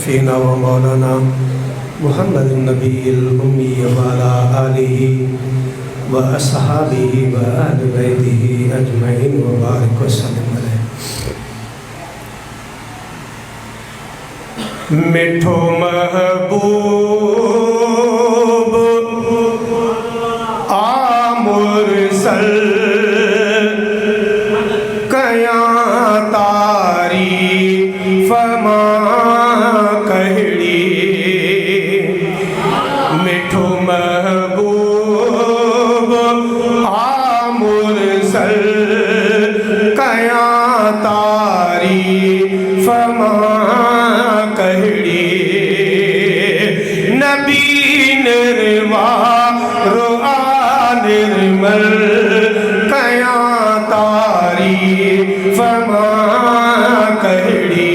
शफ़ीना व मौलाना मुहम्मद नबील उम्मी वाला आलिही व अस्हाबिही व अहले बैतिही अजमईन व बारिक वसल्लम अलैहि। मिठो महबूब आ मुरसल कया तारीफ मा कहड़ी। मिठो महबूब आ मुरसल कया तारीफ मा कहड़ी। नबी निर्वा रुआ निर्मल कया तारीफ मा कहड़ी।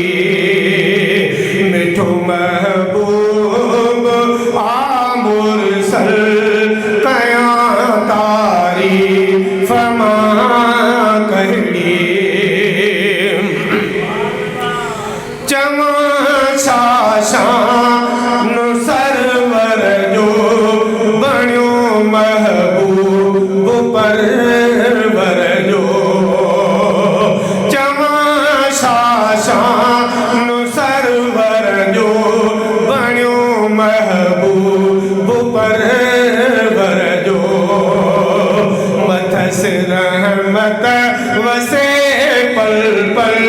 मिठो महबूब आ मुरसल कया तारीफ मा कहड़ी। चमा शान सरवर जो बणियो महबूब परवर जो। चमा शान सरवर जो बणियो महबूब परवर जो। मथस रहमत वसे पल पल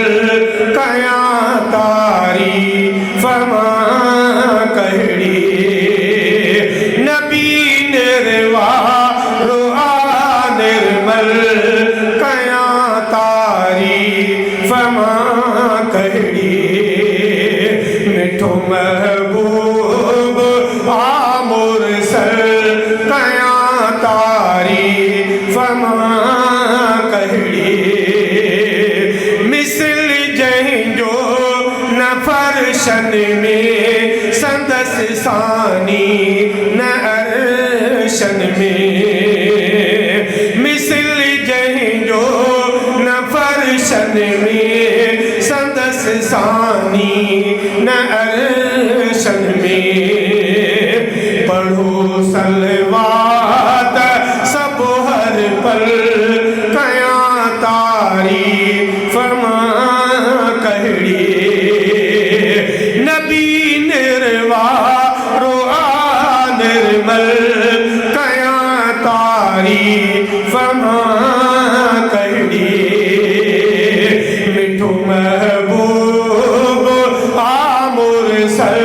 कया तारीफ मा कहड़ी। नबी निर्वा रुआ निर्मल कया तारीफ मा कहड़ी। मिठो महबूब आ मुरसल कया तारीफ मा कहड़ी। मिसल जंहिंजो न फर्शन में संदस सानी न अर्शन में। मिसल जंहिंजो न फर्शन में संदस सानी न अर्शन में। पढ़ो सलवात सब हर पल कया तारीफ मा कहड़ी। नबी निर्वा रुआ निर्मल कया तारीफ मा कहड़ी। मिठो महबूब आ मुरसल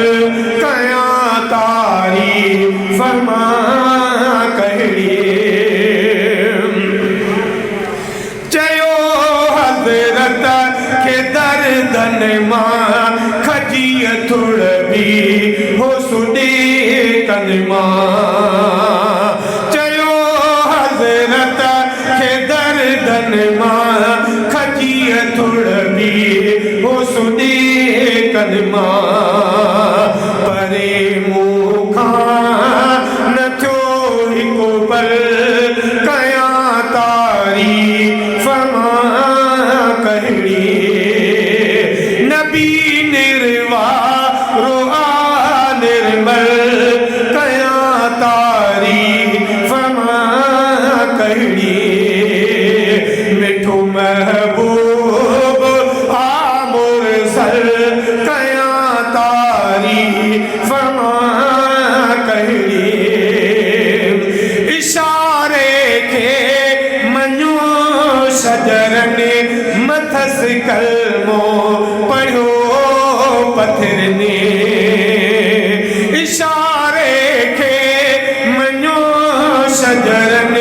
कया तारीफ मा कहड़ी। चयो हज़रत के दर्दन मां खजिय थुड़ भी हो सुडे कन मां। चयो हज़रत के दर्दन मां खजिय थुड़ भी हो सुडे कन मां। परे मुखा न थियो हिकु पल कया तारीफ मा कहड़ी। नबी निर्वा रुआ निर्मल कया तारीफ मा कहड़ी। मिठो महबूब आ मुरसल कया तारीफ मा कहड़ी। इशारे के मञो शजरन मथस कलमो पढ़ो पत्थर ने। इशारे के मञो शजरन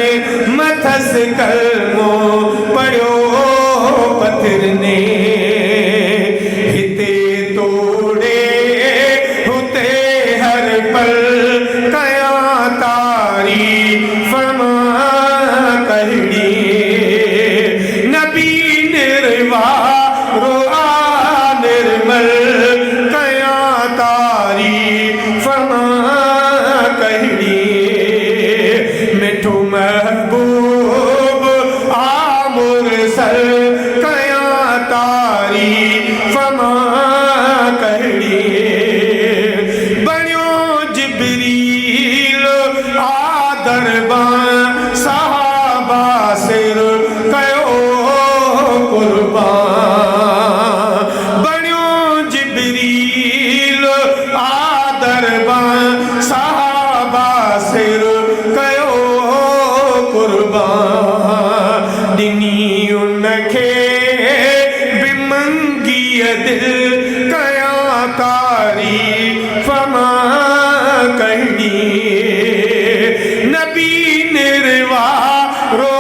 मथस कलमो पढ़ो पत्थर ने। हिते तोड़े हुते हर पल कया तारीफ मा कहड़ी। नबी निर्वा रुआ निर्मल कया दरबार सहाबा सिर कयो कुर्बान बणियो जिबरील आ दरबार सहाबा सिर कयो कुर्बान ॾिनी उनखे बिमंगीअ दिल कया तारीफ़ मां कहिड़ी नबी निर्वारो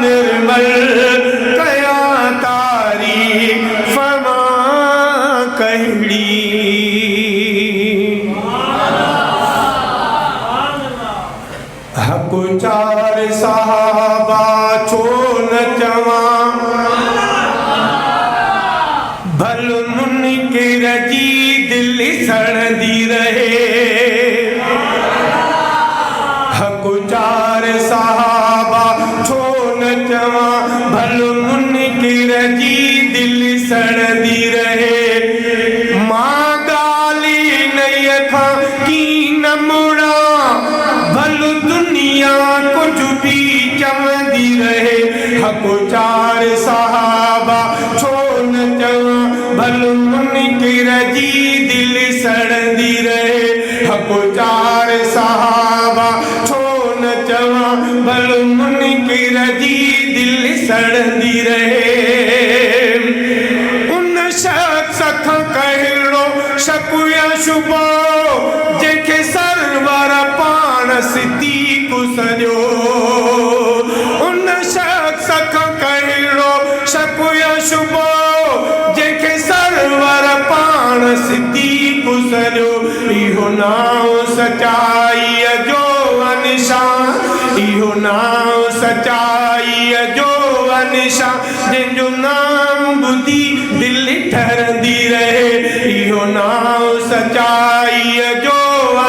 निर्मल कया तारीफ़ मां कहिड़ी हक़ चार सहाबा छो न चवां भल मुनकिर जी दिल सड़ंदी रहे हक़ चार सहाबा छो न चवां भल मुनकिर जी दिल सड़ंदी रहे मां ॻाल्हि नई खां की न मुड़ा भल दुनिया कुझु बि चवंदी रहे हक़ चार सहाबा छो न चवां भल मुनकिर जी दिल सड़ंदी रहे हक़ चार सहाबा छो न चवां भल मुनकिर जी दिल सड़ंदी रहे उन शख़्स खां कहिड़ो शक या शुबो जंहिंखे सरवर पाण सिद्दीक़ सॼो उन शख़्स खां कहिड़ो शक या शुबो जंहिंखे सरवर पाण सिद्दीक़ सॼो इहो नाम सचाईअ जो निशान इहो नाम सचाईअ जो निशान जंहिंजो नाम ॿुधी दिल ठरंदी रहे इहो नाम सचाईअ जो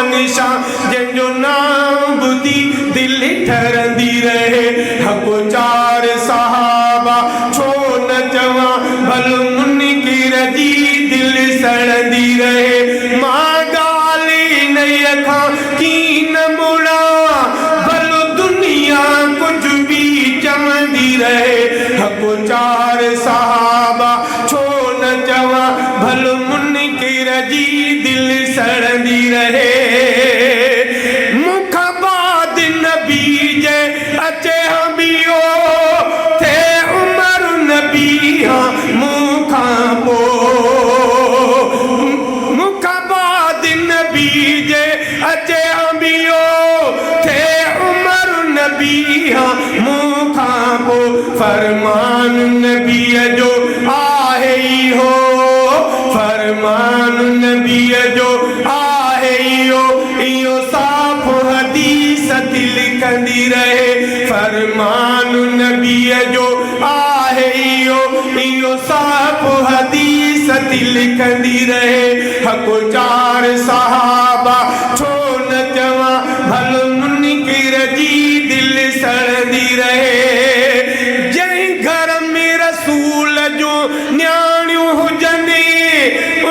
निशान जंहिंजो नाम ॿुधी दिल ठरंदी रहे हक़ चार सहाबा छो न चवां भल मुनकिर जी दिल सड़ंदी रहे मां ॻाल्हि नई खां की न मुड़ा भल दुनिया कुझु बि चवंदी रहे हक़ चार सहाबा छो न चवां भल मुनकिर जी दिल सड़ंदी रहे मुखां बाद नबी जे अचे हबियो थे उमर नबी हाँ मुखां पोइ मुखां बाद नबी जे अचे हबियो थे उमर नबी हाँ मुखां पोइ फरमान नबीअ जो आहे इहो फरमान नबीअ जो आहे इहो साफ़ हदीस लिखंदी रहे फरमान नबीअ जो आहे इहो साफ़ हदीस लिखंदी रहे हक़ चार सहाबा छो न चवां भल मुनकिर जी दिल सड़ंदी रहे जंहिं घर में रसूल जो न्याणियूं हुजनि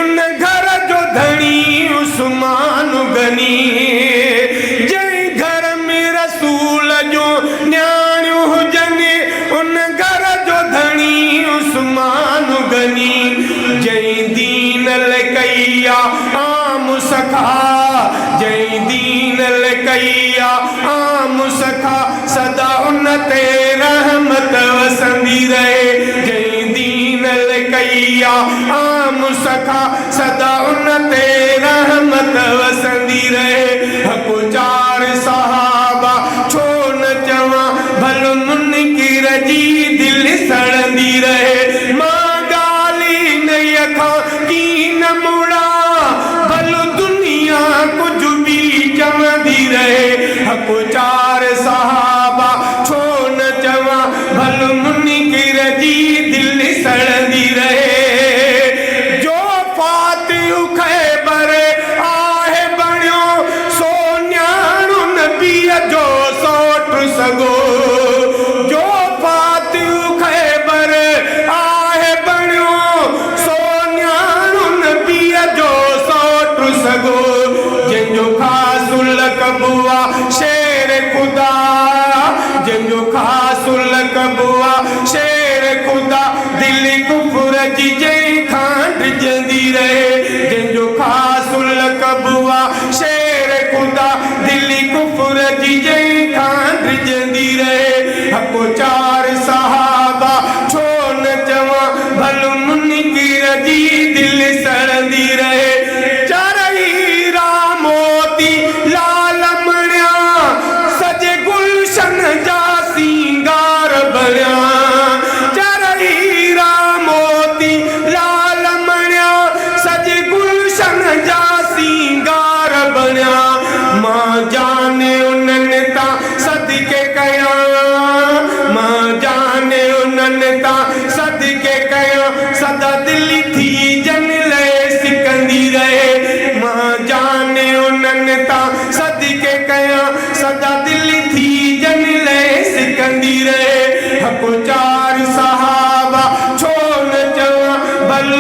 उन घर जो धणी उस्मान गनी जंहिं घर में रसूल जो न्याणियूं हुजनि उन घर जो धणी उस्मान गनी जंहिं दीन लकैया आम सखा जंहिं दीन लकैया आम सखा सदा उन ते रहमत वसंदी रहे जंहिं दीन लकैया आम सखा सदा उन ते रहमत वसंदी रहे हक़ चार सहाबा छो न चवां भल मुनकिर जी दिल सड़ंदी रहे मां ॻाल्हि नई खां की न मुड़ा भल दुनिया कुझु बि चवंदी रहे हक़ चार सहाबा छो न चवां भल मुनकिर जी दिल सड़ंदी रहे जो फातिह हको चार सहाबा छो न चवा भल मुनकिर जी दिल सड़ंदी रहे चरही रामोती लाल मणिया सजे गुलशन जा सिंगार बणिया चरही रामोती लाल मणिया सजे गुलशन जा सिंगार बणिया मां जाने उन्हनि ता सदके कया मां जाने उन्हनि ता सदके कया सदा दिल थी जन ले सिकंदी रहे मां जाने उन्हनि ता सदके कया सदा दिल थी जन ले सिकंदी रहे हको चार सहाबा छो न चवा भल